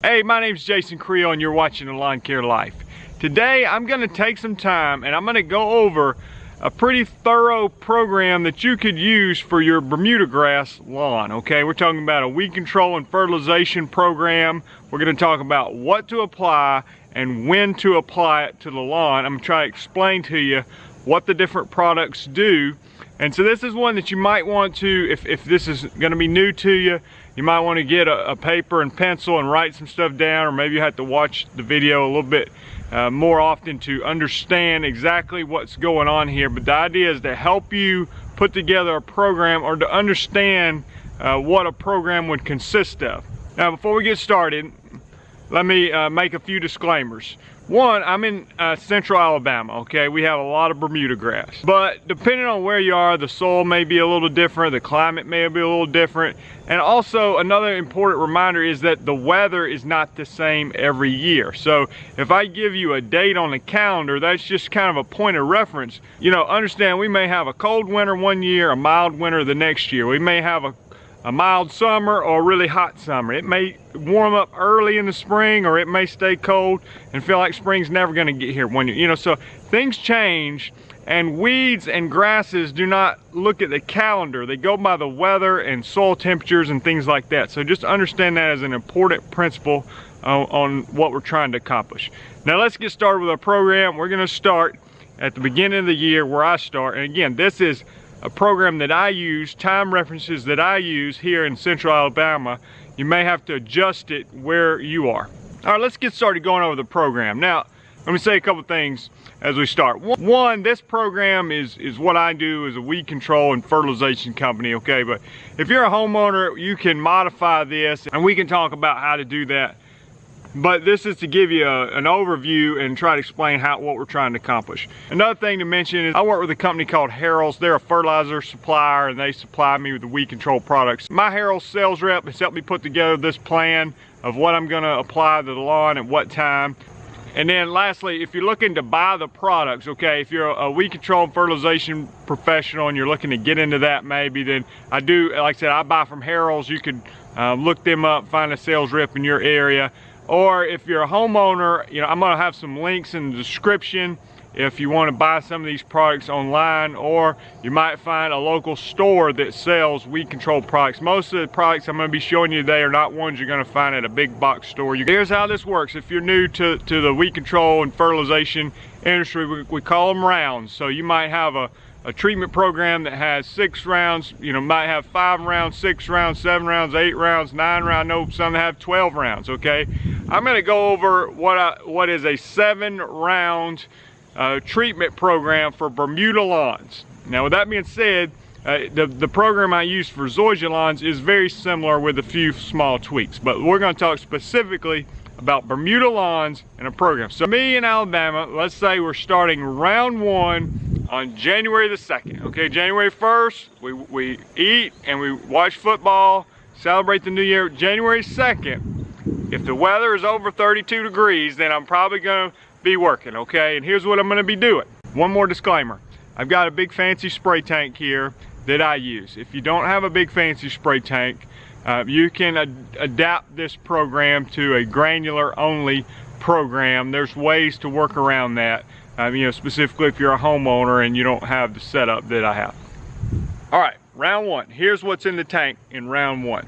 Hey, my name's Jason Creel and you're watching The Lawn Care Life. Today I'm going to take some time and I'm going to go over a pretty thorough program that you could use for your Bermudagrass lawn. Okay, we're talking about a weed control and fertilization program. We're going to talk about what to apply and when to apply it to the lawn. I'm going to try to explain to you what the different products do. And so this is one that you might want to, if this is going to be new to you, you might want to get a paper and pencil and write some stuff down, or maybe you have to watch the video a little bit more often to understand exactly what's going on here. But the idea is to help you put together a program or to understand what a program would consist of. Now, before we get started, let me make a few disclaimers. One, I'm in central Alabama, okay? We have a lot of Bermuda grass. But depending on where you are, the soil may be a little different, the climate may be a little different. And also, another important reminder is that the weather is not the same every year. So if I give you a date on the calendar, that's just kind of a point of reference. You know, understand we may have a cold winter one year, a mild winter the next year. We may have a mild summer or a really hot summer. It may warm up early in the spring, or it may stay cold and feel like spring's never gonna get here one year. You know, so things change, and weeds and grasses do not look at the calendar. They go by the weather and soil temperatures and things like that. So just understand that as an important principle on what we're trying to accomplish. Now let's get started with our program. We're gonna start at the beginning of the year where I start. And again, this is a program that I use, time references that I use here in central Alabama. You may have to adjust it where you are. All right, let's get started going over the program. Now, let me say a couple things as we start. One, this program is what I do as a weed control and fertilization company, okay? But if you're a homeowner, you can modify this, and we can talk about how to do that. But this is to give you an overview and try to explain what we're trying to accomplish. Another thing to mention is I work with a company called Harold's. They're a fertilizer supplier, and they supply me with the weed control products. My Harold's sales rep has helped me put together this plan of what I'm gonna apply to the lawn at what time. And then lastly, if you're looking to buy the products, okay, if you're a weed control and fertilization professional and you're looking to get into that maybe, then I do, like I said, I buy from Harold's. You could look them up, find a sales rep in your area. Or if you're a homeowner, you know, I'm gonna have some links in the description if you want to buy some of these products online, or you might find a local store that sells weed control products. Most of the products I'm gonna be showing you today are not ones you're gonna find at a big box store. Here's how this works. If you're new to the weed control and fertilization industry, we call them rounds. So you might have a treatment program that has 6 rounds, you know, might have 5 rounds, 6 rounds, 7 rounds, 8 rounds, 9 rounds. I know some that have 12 rounds, okay? I'm gonna go over what is a 7-round treatment program for Bermuda lawns. Now, with that being said, the program I use for zoysia lawns is very similar with a few small tweaks, but we're gonna talk specifically about Bermuda lawns and a program. So me in Alabama, let's say we're starting round 1 on January the 2nd, okay? January 1st, we eat and we watch football, celebrate the new year. January 2nd, if the weather is over 32 degrees, then I'm probably gonna be working, okay? And here's what I'm gonna be doing. One more disclaimer. I've got a big fancy spray tank here that I use. If you don't have a big fancy spray tank, you can adapt this program to a granular only program. There's ways to work around that. You know, specifically if you're a homeowner and you don't have the setup that I have. All right, round 1. Here's what's in the tank in round 1.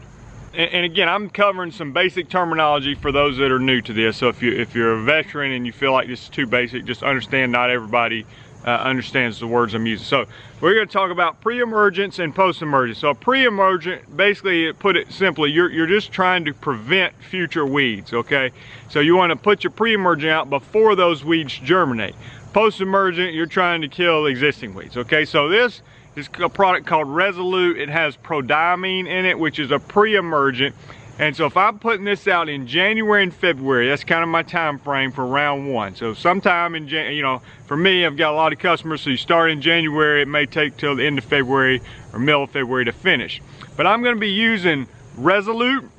And again, I'm covering some basic terminology for those that are new to this. So if you're a veteran and you feel like this is too basic, just understand not everybody understands the words I'm using. So we're going to talk about pre-emergence and post-emergence. So pre-emergent, basically, put it simply, you're just trying to prevent future weeds, okay? So you want to put your pre-emergent out before those weeds germinate. Post-emergent, you're trying to kill existing weeds, okay? So this is a product called Resolute. It has prodiamine in it, which is a pre-emergent. And so if I'm putting this out in January and February, that's kind of my time frame for round 1. So sometime in you know, for me, I've got a lot of customers, so you start in January, it may take till the end of February or middle of February to finish. But I'm gonna be using Resolute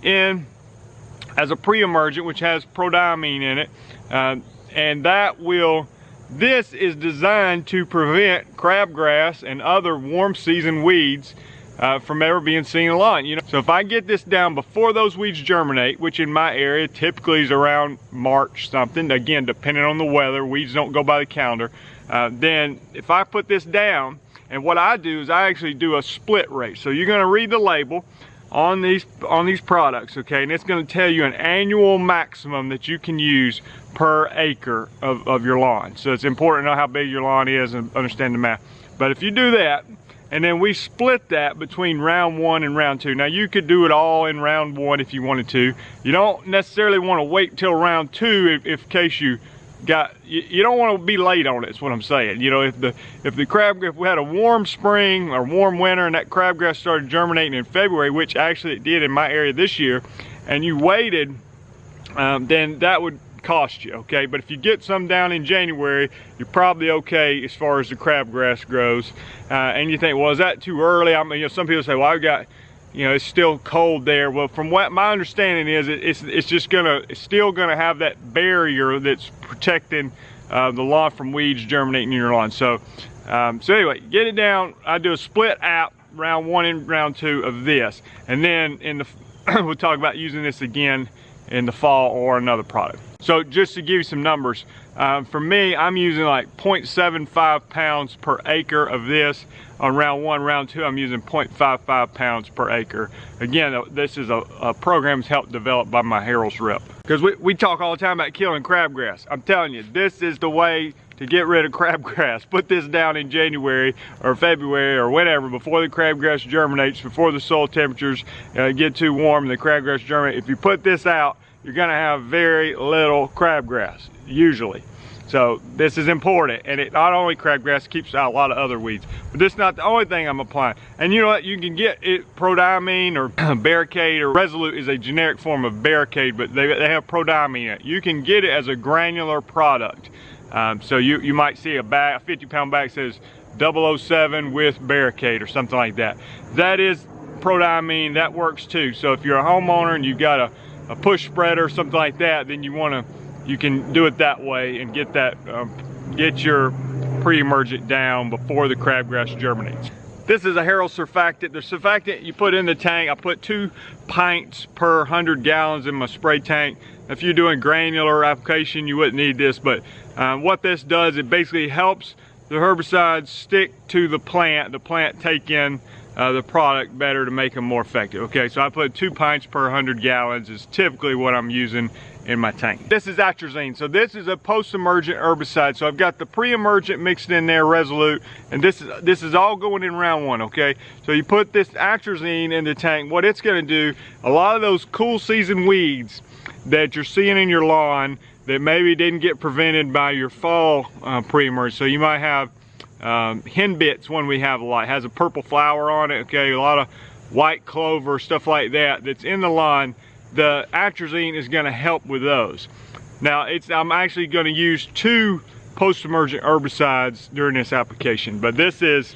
as a pre-emergent, which has prodiamine in it. And that will, this is designed to prevent crabgrass and other warm season weeds from ever being seen in lawn. So if I get this down before those weeds germinate, which in my area typically is around March something, again depending on the weather, weeds don't go by the calendar, then if I put this down, and what I do is I actually do a split rate. So you're going to read the label on these products, okay, and it's going to tell you an annual maximum that you can use per acre of your lawn. So it's important to know how big your lawn is and understand the math. But if you do that, and then we split that between round 1 and round 2. Now you could do it all in round 1 if you wanted to. You don't necessarily want to wait till round 2 if in case you don't want to be late on it, is what I'm saying. If we had a warm spring or warm winter and that crabgrass started germinating in February, which actually it did in my area this year, and you waited, then that would cost you, okay? But if you get some down in January, you're probably okay as far as the crabgrass grows. And you think, well, is that too early? I mean, some people say, well, I've got, it's still cold there. Well, from what my understanding is, it's still gonna have that barrier that's protecting the lawn from weeds germinating in your lawn. So anyway, get it down. I do a split app, round 1 and round 2 of this, and then we'll talk about using this again in the fall or another product. So just to give you some numbers, for me, I'm using like 0.75 pounds per acre of this. On round 1, round 2, I'm using 0.55 pounds per acre. Again, this is a program that's helped develop by my Harrell's rep. Because we talk all the time about killing crabgrass. I'm telling you, this is the way to get rid of crabgrass. Put this down in January or February or whatever, before the crabgrass germinates, before the soil temperatures get too warm and the crabgrass germinate. If you put this out, you're gonna have very little crabgrass, usually. So this is important, and it not only crabgrass, keeps out a lot of other weeds, but this is not the only thing I'm applying. And you know what, you can get it, prodiamine or barricade or resolute is a generic form of barricade, but they have prodiamine in it. You can get it as a granular product. So you might see a 50-pound bag says 007 with barricade or something like that. That is prodiamine, that works too. So if you're a homeowner and you've got a push spreader or something like that, then you can do it that way and get that get your pre-emergent down before the crabgrass germinates. This is a Harrell surfactant. The surfactant you put in the tank, I put 2 pints per 100 gallons in my spray tank. If you're doing granular application, you wouldn't need this, but what this does, it basically helps the herbicides stick to the plant take in the product better to make them more effective. Okay, so I put 2 pints per 100 gallons is typically what I'm using in my tank. This is atrazine. So this is a post-emergent herbicide. So I've got the pre-emergent mixed in there, resolute, and this is all going in round 1, okay? So you put this atrazine in the tank. What it's gonna do, a lot of those cool season weeds that you're seeing in your lawn that maybe didn't get prevented by your fall pre-emergent. So you might have henbit's one we have a lot, has a purple flower on it, okay, a lot of white clover, stuff like that that's in the lawn. The atrazine is going to help with those. Now I'm actually going to use 2 post-emergent herbicides during this application, but this is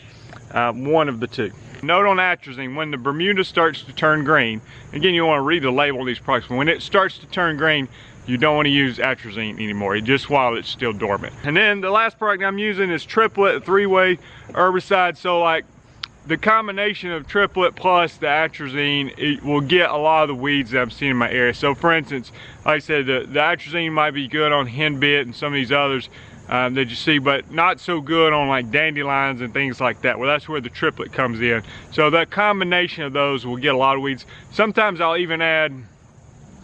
one of the 2. Note on atrazine, when the Bermuda starts to turn green, again, you want to read the label on these products, but when it starts to turn green, you don't want to use atrazine anymore, just while it's still dormant. And then the last product I'm using is triplet, a 3-way herbicide. So like the combination of triplet plus the atrazine, it will get a lot of the weeds that I'm seeing in my area. So for instance, like I said, the atrazine might be good on henbit and some of these others that you see, but not so good on like dandelions and things like that. Well, that's where the triplet comes in. So that combination of those will get a lot of weeds. Sometimes I'll even add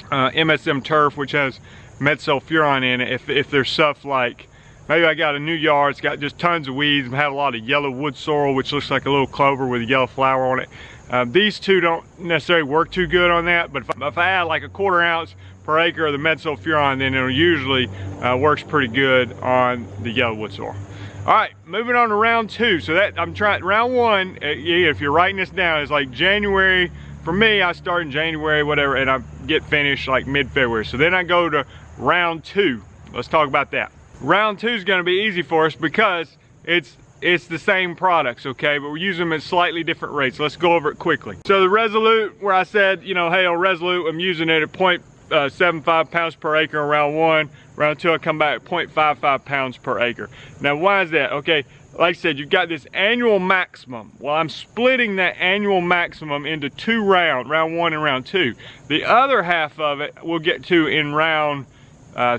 MSM turf, which has metsulfuron in it. If there's stuff like, maybe I got a new yard, it's got just tons of weeds, have a lot of yellow wood sorrel, which looks like a little clover with a yellow flower on it. These 2 don't necessarily work too good on that, but if I add like a 1/4 ounce per acre of the metsulfuron, then it usually works pretty good on the yellow wood sorrel. All right, moving on to round 2. So that I'm trying, round 1, if you're writing this down, is like January. For me, I start in January, whatever, and I get finished like mid-February. So then I go to round 2. Let's talk about that. Round 2 is going to be easy for us because it's the same products, okay, but we're using them at slightly different rates. Let's go over it quickly. So the resolute, where I said, hey, resolute, I'm using it at 0.75 pounds per acre in round 1. Round 2, I come back at 0.55 pounds per acre. Now, why is that? Okay, like I said, you've got this annual maximum. Well, I'm splitting that annual maximum into 2 rounds, round 1 and round 2. The other half of it we'll get to in round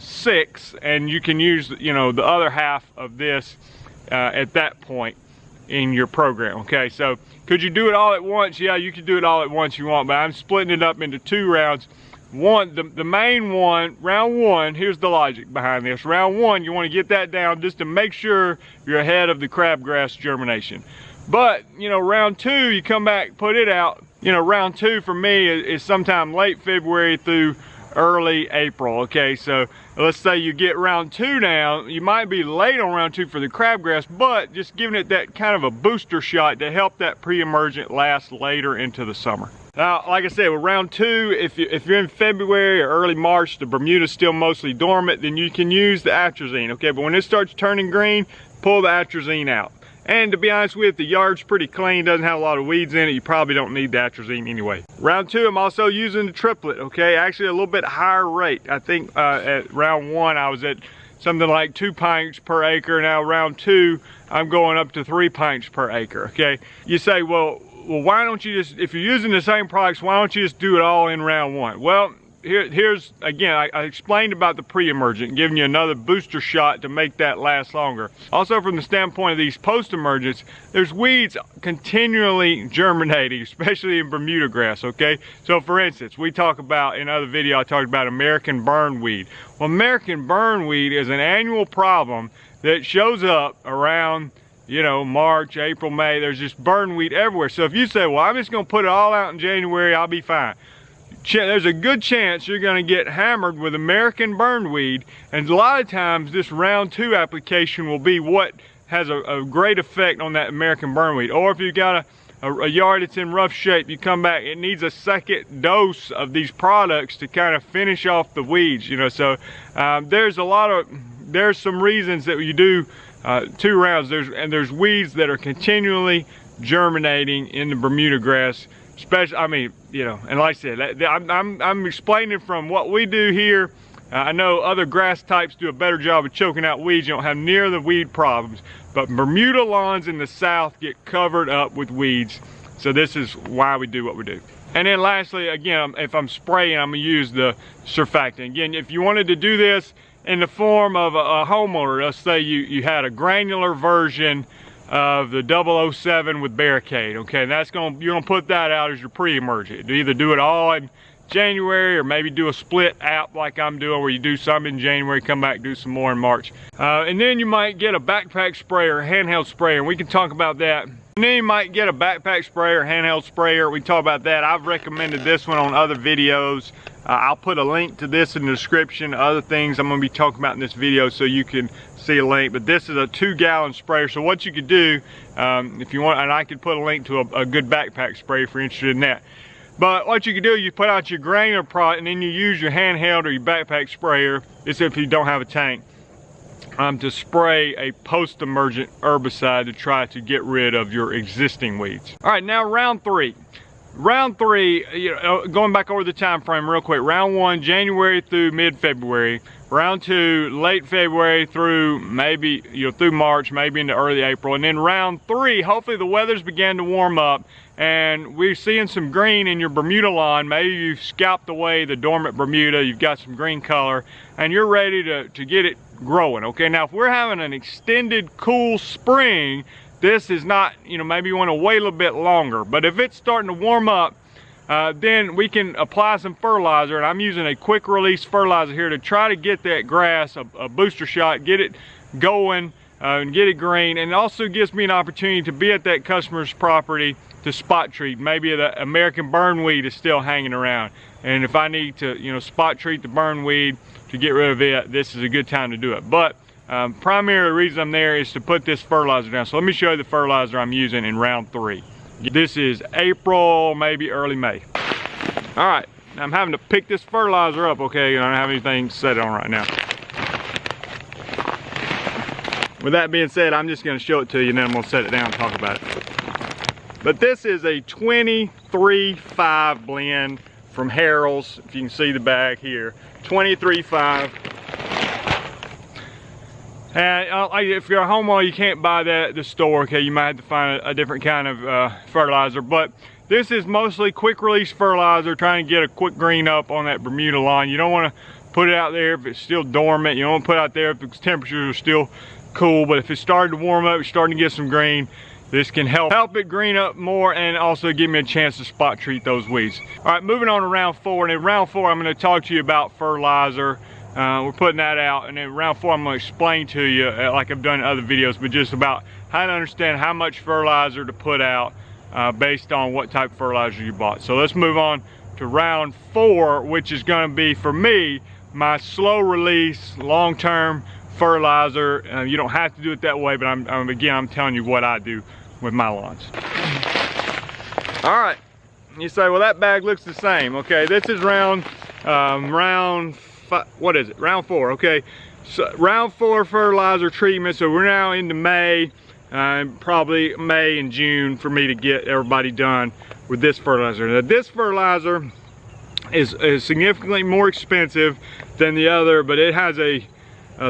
6, and you can use, you know, the other half of this at that point in your program. Okay, so could you do it all at once? Yeah, you could do it all at once you want, but I'm splitting it up into 2 rounds. The main one, round 1, here's the logic behind this. Round 1, you want to get that down just to make sure you're ahead of the crabgrass germination. But, you know, round 2, you come back, put it out. You know, round 2 for me is sometime late February through early April. Okay, so let's say you get round 2 now. You might be late on round 2 for the crabgrass, but just giving it that kind of a booster shot to help that pre-emergent last later into the summer. Now, like I said, with round 2, if you're in February or early March, the Bermuda's still mostly dormant, then you can use the atrazine, okay? But when it starts turning green, pull the atrazine out. And to be honest with you, the yard's pretty clean, doesn't have a lot of weeds in it, you probably don't need the atrazine anyway. Round 2, I'm also using the triplet, okay? Actually a little bit higher rate. I think at round 1, I was at something like 2 pints per acre. Now round 2, I'm going up to 3 pints per acre, okay? You say, well, why don't you just, if you're using the same products, why don't you just do it all in round 1? Well, here's, again, I explained about the pre-emergent, giving you another booster shot to make that last longer. Also, from the standpoint of these post-emergents, there's weeds continually germinating, especially in Bermudagrass, okay? So for instance, we talk about, in another video, I talked about American burnweed. Well, American burnweed is an annual problem that shows up around, you know, March, April, May. There's just burnweed everywhere. So if you say, well, I'm just gonna put it all out in January, I'll be fine. There's a good chance you're gonna get hammered with American burnweed, and a lot of times this round 2 application will be what has a great effect on that American burnweed. Or if you've got a yard that's in rough shape, you come back, it needs a second dose of these products to kind of finish off the weeds, you know. So there's some reasons that you do 2 rounds. There's weeds that are continually germinating in the Bermudagrass, especially, I mean, you know, and like I said, I'm explaining from what we do here. I know other grass types do a better job of choking out weeds. You don't have near the weed problems, but Bermuda lawns in the south get covered up with weeds. So this is why we do what we do. And then lastly, again, if I'm spraying, I'm gonna use the surfactant. Again, if you wanted to do this in the form of a homeowner, let's say you had a granular version of the 007 with Barricade, okay, and you're gonna put that out as your pre-emergent. Either do it all in January or maybe do a split app like I'm doing, where you do some in January, come back, do some more in March. And then you might get a backpack sprayer, handheld sprayer, and we can talk about that. And then you might get a backpack sprayer, handheld sprayer. We can talk about that. I've recommended this one on other videos. I'll put a link to this in the description, other things I'm gonna be talking about in this video, so you can see a link. But this is a 2-gallon sprayer. So what you could do, if you want, and I could put a link to a good backpack sprayer if you're interested in that. But what you can do, you put out your granular product, and then you use your handheld or your backpack sprayer, this if you don't have a tank, to spray a post-emergent herbicide to try to get rid of your existing weeds. All right, now round 3. Round 3, you know, going back over the time frame real quick. Round 1, January through mid-February. Round 2, late February through maybe, you know, through March, maybe into early April. And then round 3, hopefully the weather's began to warm up and we're seeing some green in your Bermuda lawn. Maybe you've scalped away the dormant Bermuda, you've got some green color, and you're ready to get it growing, okay? Now, if we're having an extended cool spring, this is not, you know, maybe you want to wait a little bit longer. But if it's starting to warm up, then we can apply some fertilizer, and I'm using a quick release fertilizer here to try to get that grass a booster shot, get it going, and get it green. And it also gives me an opportunity to be at that customer's property to spot treat. Maybe the American burnweed is still hanging around, and if I need to, you know, spot treat the burnweed to get rid of it, this is a good time to do it. But primary reason I'm there is to put this fertilizer down. So let me show you the fertilizer I'm using in round 3. This is April, maybe early May. All right, I'm having to pick this fertilizer up, okay? I don't have anything set on right now. With that being said, I'm just gonna show it to you and then I'm gonna set it down and talk about it. But this is a 23.5 blend from Harold's, if you can see the bag here. 23.5. And if you're a homeowner, you can't buy that at the store, okay? You might have to find a different kind of fertilizer. But this is mostly quick release fertilizer, trying to get a quick green up on that Bermuda lawn. You don't want to put it out there if it's still dormant. You don't want to put it out there if the temperatures are still cool. But if it's starting to warm up, you're starting to get some green, this can help it green up more and also give me a chance to spot treat those weeds. All right, moving on to round 4. And in round 4, I'm going to talk to you about fertilizer. We're putting that out, and then round 4 I'm going to explain to you, like I've done in other videos, but just about how to understand how much fertilizer to put out based on what type of fertilizer you bought. So let's move on to round 4, which is going to be, for me, my slow release long-term fertilizer. You don't have to do it that way, but I'm telling you what I do with my lawns. All right, you say, well, that bag looks the same. Okay, this is round 4. Okay, so round 4 fertilizer treatment. So we're now into May, probably May and June for me to get everybody done with this fertilizer. Now, this fertilizer is significantly more expensive than the other, but it has a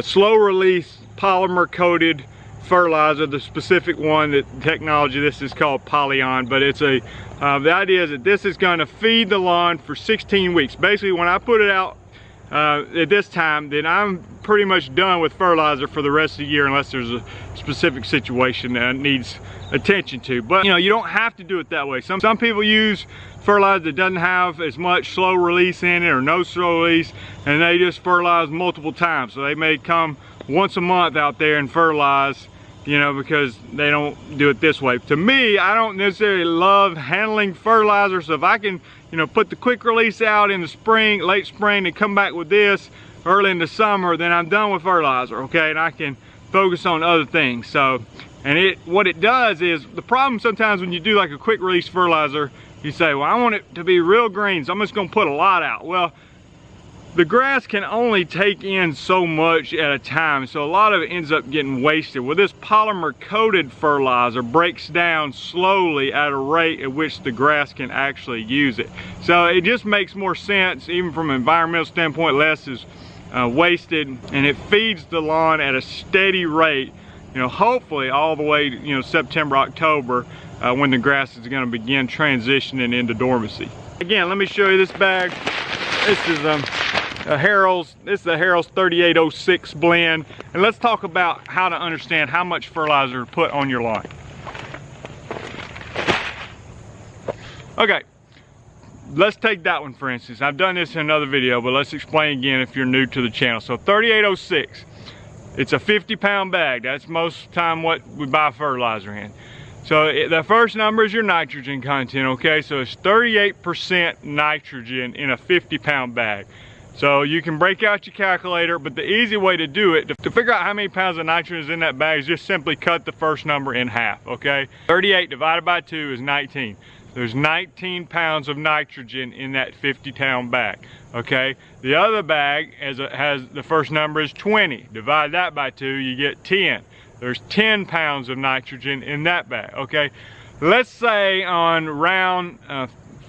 slow release polymer coated fertilizer, the specific one, that technology, this is called Polyon, but it's the idea is that this is going to feed the lawn for 16 weeks. Basically, when I put it out at this time, then I'm pretty much done with fertilizer for the rest of the year, unless there's a specific situation that needs attention to. But you know, you don't have to do it that way. Some people use fertilizer that doesn't have as much slow release in it or no slow release, and they just fertilize multiple times. So they may come once a month out there and fertilize, you know, because they don't do it this way. To me, I don't necessarily love handling fertilizer, so if I can, you know, put the quick release out in the spring, late spring, and come back with this early in the summer, then I'm done with fertilizer, okay? And I can focus on other things. So, and what it does is, the problem sometimes when you do like a quick release fertilizer, you say, well, I want it to be real green, so I'm just gonna put a lot out. Well, the grass can only take in so much at a time, so a lot of it ends up getting wasted. Well, this polymer coated fertilizer breaks down slowly at a rate at which the grass can actually use it. So it just makes more sense, even from an environmental standpoint. Less is wasted, and it feeds the lawn at a steady rate, you know, hopefully all the way to, you know, September, October, when the grass is going to begin transitioning into dormancy. Again, let me show you this bag. This is Harold's 3806 blend, and let's talk about how to understand how much fertilizer to put on your lawn. Okay, let's take that one for instance. I've done this in another video, but let's explain again if you're new to the channel. So 3806, it's a 50-pound bag. That's most of the time what we buy fertilizer in. So the first number is your nitrogen content, okay? So it's 38% nitrogen in a 50-pound bag. So you can break out your calculator, but the easy way to do it, to figure out how many pounds of nitrogen is in that bag, is just simply cut the first number in half, okay? 38 divided by 2 is 19. There's 19 pounds of nitrogen in that 50-pound bag, okay? The other bag has the first number is 20. Divide that by 2, you get 10. There's 10 pounds of nitrogen in that bag, okay? Let's say on round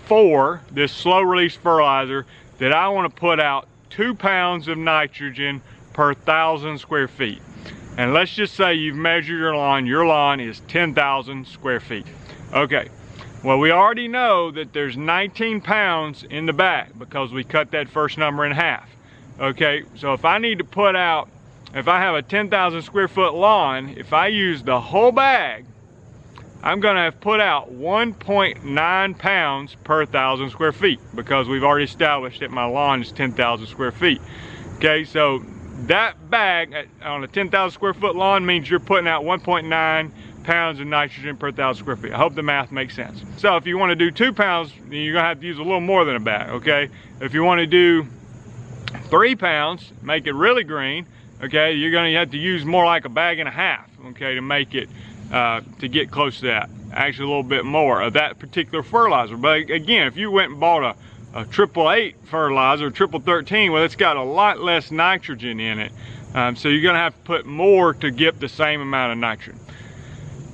4, this slow release fertilizer, that I want to put out 2 pounds of nitrogen per 1,000 square feet. And let's just say you've measured your lawn is 10,000 square feet. Okay, well, we already know that there's 19 pounds in the bag because we cut that first number in half. Okay, so if I need to put out, if I have a 10,000 square foot lawn, if I use the whole bag, I'm gonna have put out 1.9 pounds per 1,000 square feet, because we've already established that my lawn is 10,000 square feet. Okay, so that bag on a 10,000 square foot lawn means you're putting out 1.9 pounds of nitrogen per 1,000 square feet. I hope the math makes sense. So if you want to do 2 pounds, then you're gonna have to use a little more than a bag, okay? If you want to do 3 pounds, make it really green, okay, you're gonna have to use more like a bag and a half, okay, to make it to get close to that. Actually, a little bit more of that particular fertilizer. But again, if you went and bought a 888 fertilizer, 1313, well, it's got a lot less nitrogen in it. So you're gonna have to put more to get the same amount of nitrogen.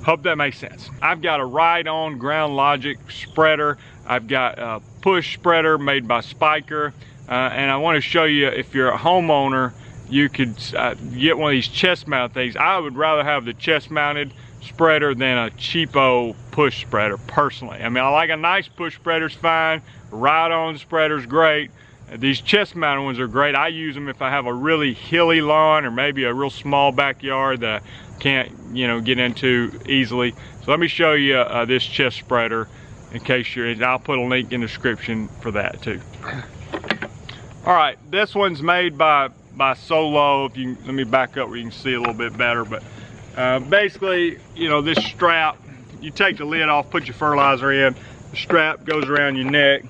Hope that makes sense. I've got a Ride-On Ground Logic spreader. I've got a push spreader made by Spiker. And I want to show you, if you're a homeowner you could get one of these chest mount things. I would rather have the chest mounted spreader than a cheapo push spreader personally. I mean, I like a nice push spreader's fine, ride on spreader's great. These chest mounted ones are great. I use them if I have a really hilly lawn or maybe a real small backyard that I can't, you know, get into easily. So let me show you this chest spreader in case you're, and I'll put a link in the description for that too. All right, this one's made by Solo. If you let me back up where you can see a little bit better, but basically, you know, this strap, you take the lid off, put your fertilizer in, the strap goes around your neck.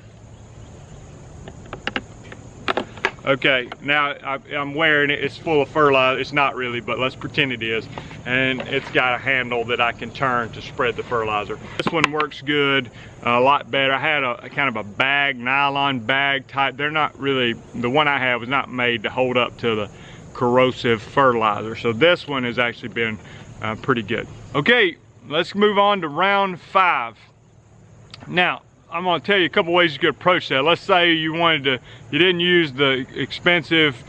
Okay, now I'm wearing it, it's full of fertilizer. It's not really, but let's pretend it is. And it's got a handle that I can turn to spread the fertilizer. This one works good, a lot better. I had a kind of a bag, nylon bag type. They're not really, the one I have was not made to hold up to the corrosive fertilizer. So this one has actually been pretty good. Okay, let's move on to round 5. Now, I'm going to tell you a couple ways you could approach that. Let's say you didn't use the expensive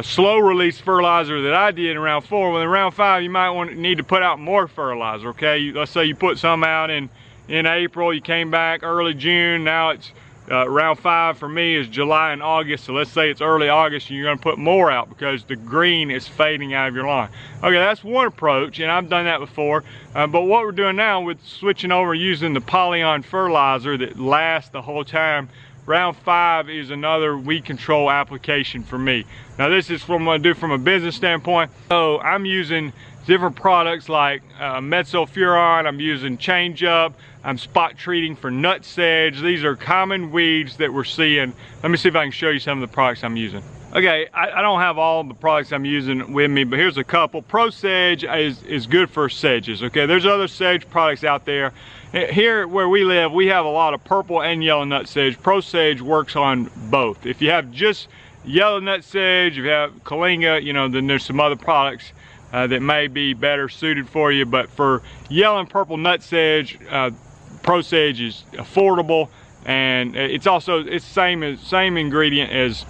slow release fertilizer that I did in round 4. Well, in round 5, you might need to put out more fertilizer. Okay, let's say you put some out in April, you came back early June. Now it's round 5 for me is July and August. So let's say it's early August and you're going to put more out because the green is fading out of your lawn. Okay, that's one approach, and I've done that before. But what we're doing now with switching over using the polyon fertilizer that lasts the whole time, round 5 is another weed control application for me. Now this is from what I do from a business standpoint. So I'm using different products like metsulfuron, I'm using Change Up, I'm spot treating for nut sedge. These are common weeds that we're seeing. Let me see if I can show you some of the products I'm using. Okay, I don't have all the products I'm using with me, but here's a couple. Pro Sedge is good for sedges, okay? There's other sedge products out there. Here where we live, we have a lot of purple and yellow nut sedge. Pro Sedge works on both. If you have just yellow nut sedge, if you have Kalinga, you know, then there's some other products that may be better suited for you. But for yellow and purple nut sedge, Pro Sedge is affordable, and it's also same ingredient as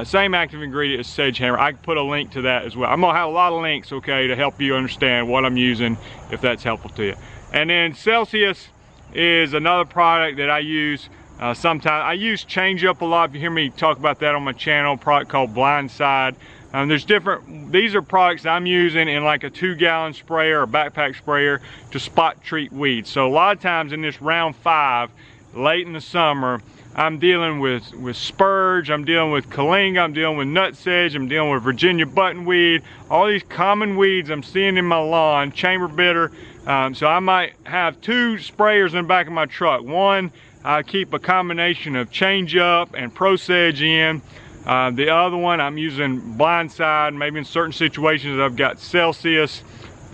same active ingredient as Sedge Hammer. I can put a link to that as well. I'm gonna have a lot of links, okay, to help you understand what I'm using, if that's helpful to you. And then Celsius is another product that I use. Sometimes I use Change Up a lot. If you hear me talk about that on my channel, a product called Blindside. There's different, these are products I'm using in like a 2-gallon sprayer or backpack sprayer to spot treat weeds. So a lot of times in this round 5, late in the summer, I'm dealing with spurge, I'm dealing with Kalinga, I'm dealing with nut sedge, I'm dealing with Virginia buttonweed, all these common weeds I'm seeing in my lawn, chamber bitter. So I might have 2 sprayers in the back of my truck. One, I keep a combination of Change Up and Pro Sedge in. The other one I'm using Blindside. Maybe in certain situations I've got Celsius,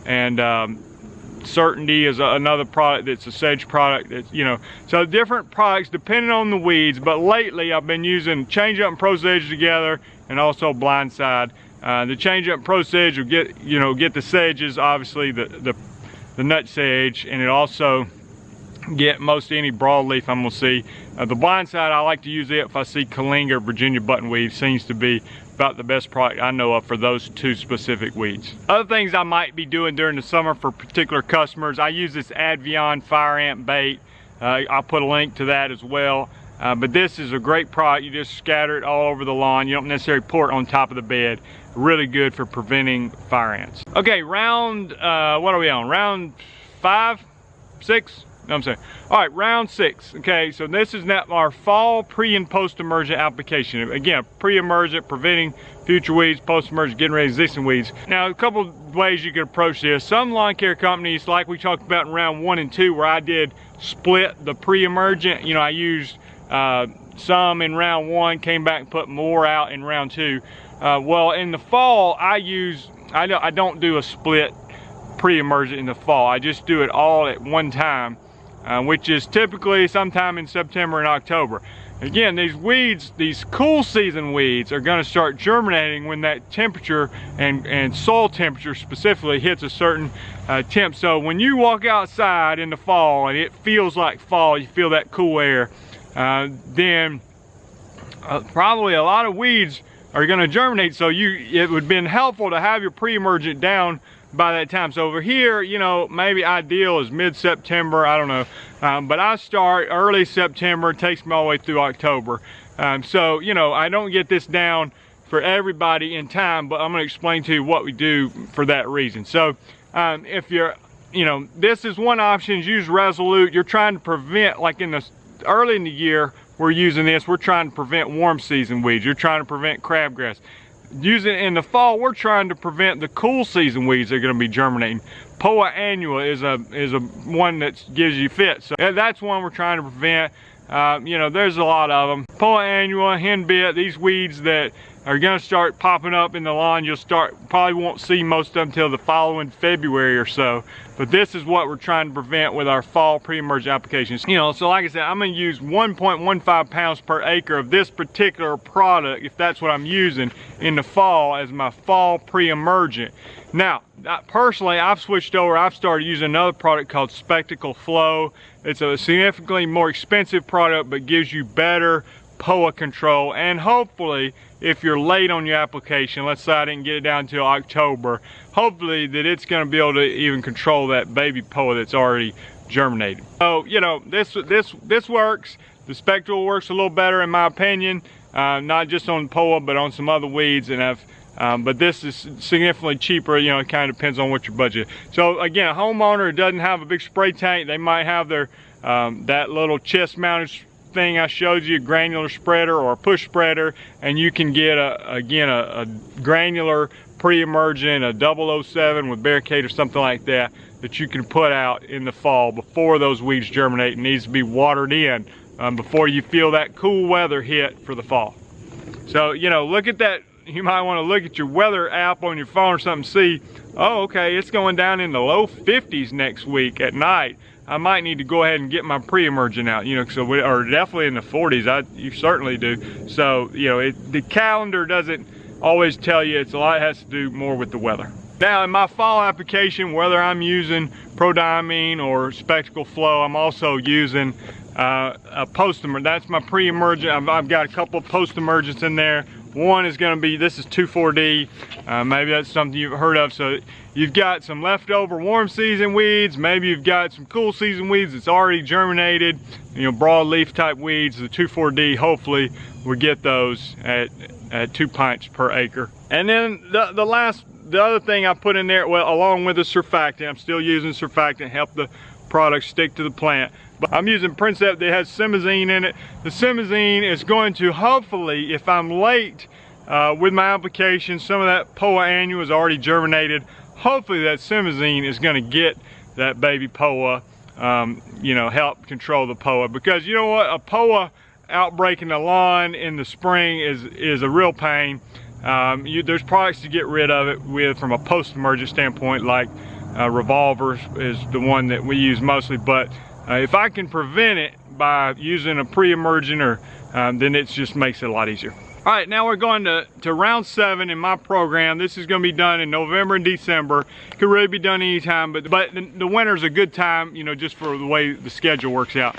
and Certainty is another product that's a sedge product. That's, you know, so different products depending on the weeds. But lately I've been using Change Up and Pro Sedge together, and also Blindside. The Change Up and Pro Sedge will get the sedges, obviously the nut sedge, and it also get most any broadleaf I'm gonna see. The Blindside, I like to use it if I see Kalinga or Virginia buttonweed. Seems to be about the best product I know of for those 2 specific weeds. Other things I might be doing during the summer for particular customers, I use this Advion fire ant bait. I'll put a link to that as well. But this is a great product. You just scatter it all over the lawn. You don't necessarily pour it on top of the bed. Really good for preventing fire ants. Okay, round, what are we on? Round 5, 6? No, I'm saying. All right, round 6. Okay, so this is now our fall pre and post emergent application. Again, pre-emergent, preventing future weeds, post-emergent, getting rid of existing weeds. Now, a couple of ways you can approach this. Some lawn care companies, like we talked about in round 1 and 2, where I did split the pre-emergent. You know, I used some in round 1, came back and put more out in round 2. Well, in the fall, I don't do a split pre-emergent in the fall. I just do it all at one time. Which is typically sometime in September and October. Again, these weeds, these cool season weeds, are going to start germinating when that temperature and soil temperature specifically hits a certain temp. So when you walk outside in the fall and it feels like fall, you feel that cool air, then probably a lot of weeds are going to germinate. So it would have been helpful to have your pre-emergent down by that time. So over here, you know, maybe ideal is mid-September, I don't know. But I start early September, it takes me all the way through October. So, you know, I don't get this down for everybody in time, but I'm going to explain to you what we do for that reason. So if you're, you know, this is one option, is use Resolute. You're trying to prevent, like in the early in the year, we're using this, we're trying to prevent warm season weeds. You're trying to prevent crabgrass. Using it in the fall, we're trying to prevent the cool season weeds that are going to be germinating. Poa annua is a one that gives you fits. So that's one we're trying to prevent. You know, there's a lot of them. Poa annua, henbit, these weeds that are going to start popping up in the lawn. You'll probably won't see most of them until the following February or so. But this is what we're trying to prevent with our fall pre-emergent applications. You know, so like I said, I'm going to use 1.15 pounds per acre of this particular product, if that's what I'm using, in the fall as my fall pre-emergent. Now, personally, I've switched over. I've started using another product called Spectacle Flow. It's a significantly more expensive product, but gives you better POA control, and hopefully, if you're late on your application, let's say I didn't get it down until October, hopefully that it's going to be able to even control that baby POA that's already germinated. So, you know, this works. The Spectacle works a little better in my opinion, not just on POA, but on some other weeds, and but this is significantly cheaper. You know, it kind of depends on what your budget is. So again, a homeowner who doesn't have a big spray tank, they might have their that little chest mounted thing I showed you, a granular spreader or a push spreader, and you can get a granular pre-emergent, a 007 with barricade or something like that you can put out in the fall before those weeds germinate. It needs to be watered in before you feel that cool weather hit for the fall. So, you know, look at that. You might want to look at your weather app on your phone or something, see, oh, okay, it's going down in the low 50s next week at night. I might need to go ahead and get my pre-emergent out, you know, so we are definitely in the 40s. You certainly do. So, you know, the calendar doesn't always tell you. It has to do more with the weather. Now, in my fall application, whether I'm using prodiamine or Spectacle Flow, I'm also using a post-emergent. That's my pre-emergent. I've got a couple of post-emergents in there. One is going to be, this is 2,4-D. Maybe that's something you've heard of. So you've got some leftover warm season weeds. Maybe you've got some cool season weeds that's already germinated. You know, broadleaf type weeds. The 2,4-D, hopefully we get those at 2 pints per acre. And then the other thing I put in there, well, along with the surfactant, I'm still using surfactant, help the product stick to the plant. But I'm using Princep that has simazine in it. The simazine is going to hopefully, if I'm late with my application, some of that Poa annua is already germinated. Hopefully that simazine is going to get that baby Poa, you know, help control the Poa. Because you know what, a Poa outbreak in the lawn in the spring is a real pain. There's products to get rid of it with from a post-emergent standpoint, like Revolver is the one that we use mostly, but if I can prevent it by using a pre-emergent, or then it just makes it a lot easier. All right, now we're going to round 7 in my program. This is going to be done in November and December. It could really be done anytime, but the winter's a good time, you know, just for the way the schedule works out.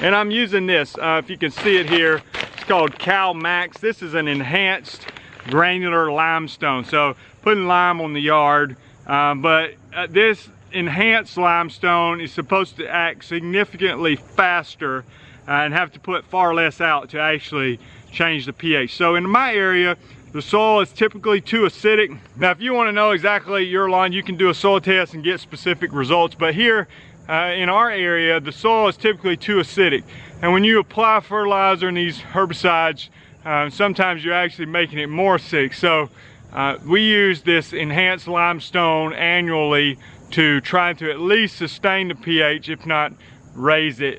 And I'm using this, if you can see it here, it's called Cal Max. This is an enhanced granular limestone. So putting lime on the yard, but this enhanced limestone is supposed to act significantly faster and have to put far less out to actually change the pH. So in my area, the soil is typically too acidic. Now, if you want to know exactly your lawn, you can do a soil test and get specific results. But here in our area, the soil is typically too acidic. And when you apply fertilizer and these herbicides, sometimes you're actually making it more acidic. So we use this enhanced limestone annually to try to at least sustain the pH, if not raise it.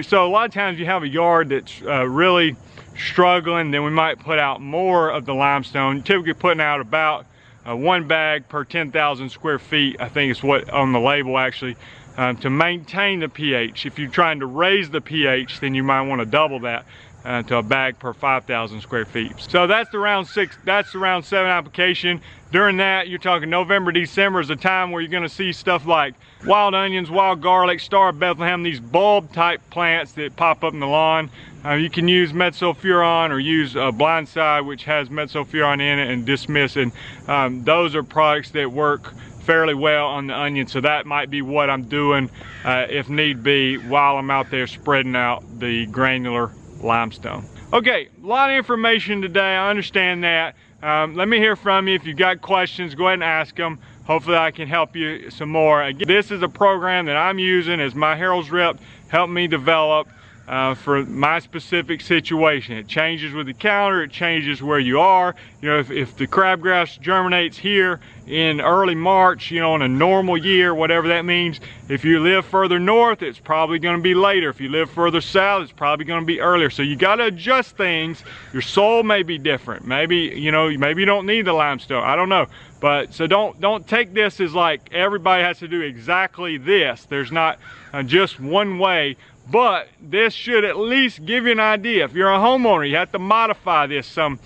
So a lot of times you have a yard that's really struggling, then we might put out more of the limestone, typically putting out about 1 bag per 10,000 square feet, I think is what on the label actually, to maintain the pH. If you're trying to raise the pH, then you might want to double that. to a bag per 5,000 square feet. So that's the round 6, that's the round 7 application. During that, you're talking November, December is a time where you're gonna see stuff like wild onions, wild garlic, Star of Bethlehem, these bulb type plants that pop up in the lawn. You can use metsulfuron or use Blindside, which has metsulfuron in it, and Dismiss, and those are products that work fairly well on the onion, so that might be what I'm doing if need be while I'm out there spreading out the granular limestone. Okay, a lot of information today, I understand that. Let me hear from you. If you've got questions, go ahead and ask them. Hopefully I can help you some more. Again, this is a program that I'm using as my Herald's Rep helped me develop for my specific situation. It changes with the calendar, it changes where you are. You know, if the crabgrass germinates here in early March, you know, in a normal year, whatever that means, if you live further north, it's probably going to be later. If you live further south, it's probably going to be earlier. So you got to adjust things. Your soil may be different. Maybe, you know, maybe you don't need the limestone. I don't know. But so don't take this as like everybody has to do exactly this. There's not just one way. But this should at least give you an idea. If you're a homeowner, you have to modify this some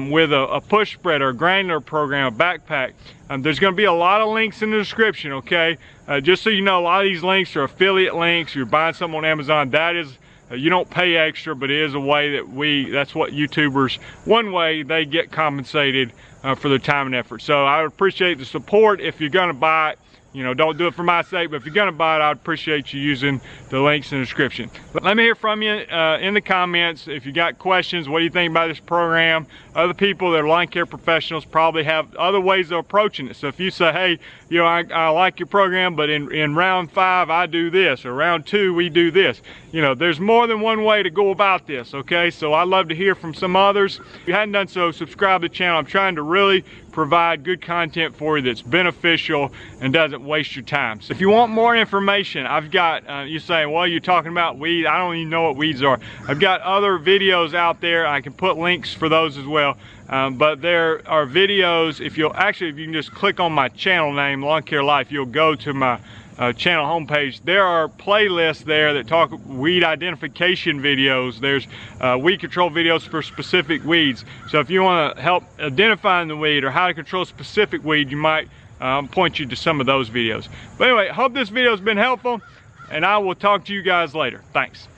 with a push spread or a granular program, a backpack. There's going to be a lot of links in the description, okay? Just so you know, a lot of these links are affiliate links. You're buying something on Amazon. That is, you don't pay extra, but it is a way that that's what YouTubers, one way they get compensated for their time and effort. So I would appreciate the support. If you're going to buy it, you know, don't do it for my sake, but if you're gonna buy it, I'd appreciate you using the links in the description. But let me hear from you in the comments. If you got questions, what do you think about this program? Other people that are lawn care professionals probably have other ways of approaching it. So if you say, hey, you know, I like your program, but in round 5, I do this, or round 2, we do this. You know, there's more than one way to go about this, okay? So I'd love to hear from some others. If you hadn't done so, subscribe to the channel. I'm trying to really provide good content for you that's beneficial and doesn't waste your time. So if you want more information, I've got, you say, well, you're talking about weeds. I don't even know what weeds are. I've got other videos out there. I can put links for those as well. But there are videos, if you can just click on my channel name, Lawn Care Life, you'll go to my channel homepage. There are playlists there that talk weed identification videos. There's weed control videos for specific weeds. So if you want to help identifying the weed or how to control specific weed, you might point you to some of those videos. But anyway, hope this video has been helpful, and I will talk to you guys later. Thanks.